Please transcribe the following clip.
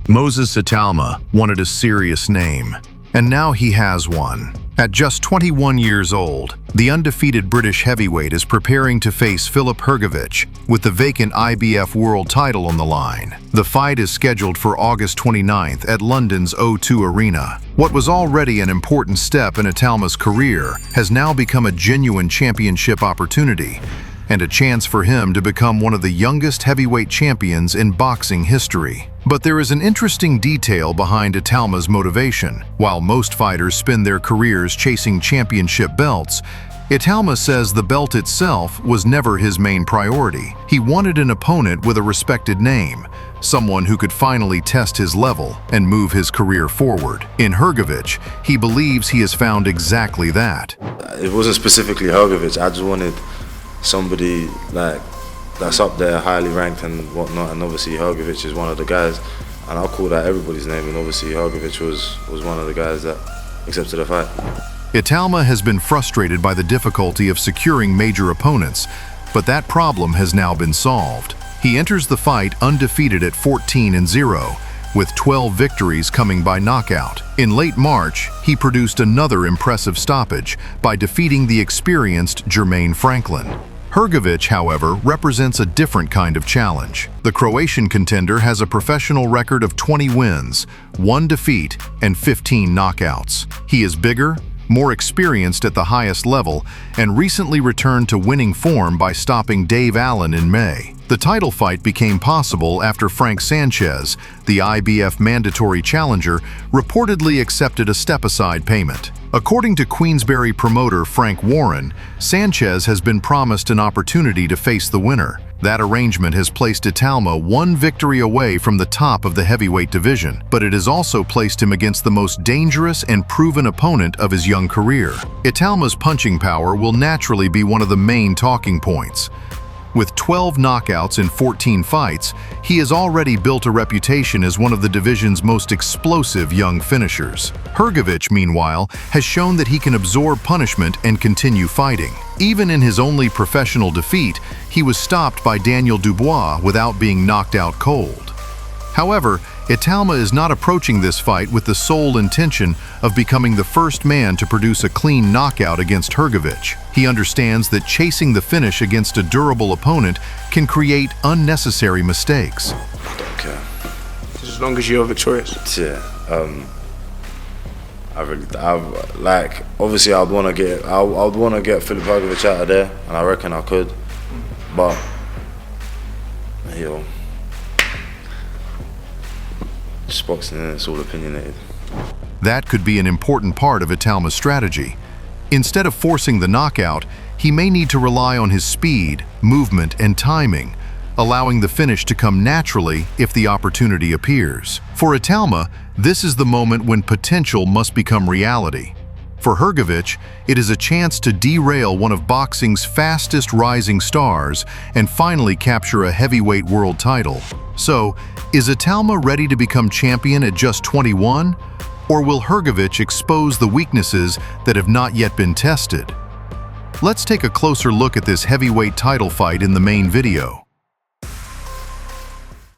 Moses Itauma wanted a serious name, and now he has one. At just 21 years old, the undefeated British heavyweight is preparing to face Filip Hrgovic with the vacant IBF world title on the line. The fight is scheduled for August 29th at London's O2 Arena. What was already an important step in Itauma's career has now become a genuine championship opportunity, and a chance for him to become one of the youngest heavyweight champions in boxing history. But there is an interesting detail behind Itauma's motivation. While most fighters spend their careers chasing championship belts, Itauma says the belt itself was never his main priority. He wanted an opponent with a respected name, someone who could finally test his level and move his career forward. In Hrgovic, he believes he has found exactly that. It wasn't specifically Hrgovic. I just wanted somebody that's up there, highly ranked and whatnot, and obviously Hrgovic is one of the guys, and I'll call that everybody's name, and obviously Hrgovic was one of the guys that accepted the fight. Itauma has been frustrated by the difficulty of securing major opponents, but that problem has now been solved. He enters the fight undefeated at 14-0, with 12 victories coming by knockout. In late March, he produced another impressive stoppage by defeating the experienced Jermaine Franklin. Hrgovic, however, represents a different kind of challenge. The Croatian contender has a professional record of 20 wins, 1 defeat, and 15 knockouts. He is bigger, more experienced at the highest level, and recently returned to winning form by stopping Dave Allen in May. The title fight became possible after Frank Sanchez, the IBF mandatory challenger, reportedly accepted a step-aside payment. According to Queensberry promoter Frank Warren, Sanchez has been promised an opportunity to face the winner. That arrangement has placed Itauma 1 victory away from the top of the heavyweight division, but it has also placed him against the most dangerous and proven opponent of his young career. Itauma's punching power will naturally be one of the main talking points. With 12 knockouts in 14 fights, he has already built a reputation as one of the division's most explosive young finishers. Hrgovic, meanwhile, has shown that he can absorb punishment and continue fighting. Even in his only professional defeat, he was stopped by Daniel Dubois without being knocked out cold. However, Itauma is not approaching this fight with the sole intention of becoming the first man to produce a clean knockout against Hrgovic. He understands that chasing the finish against a durable opponent can create unnecessary mistakes. I don't care. As long as you're victorious. Yeah. Obviously I'd want to get Filip Hrgovic out of there, and I reckon I could, but just boxing, it's all opinionated. That could be an important part of Itauma's strategy. Instead of forcing the knockout, he may need to rely on his speed, movement, and timing, allowing the finish to come naturally if the opportunity appears. For Itauma, this is the moment when potential must become reality. For Hrgovic, it is a chance to derail one of boxing's fastest rising stars and finally capture a heavyweight world title. So, is Itauma ready to become champion at just 21? Or will Hrgovic expose the weaknesses that have not yet been tested? Let's take a closer look at this heavyweight title fight in the main video.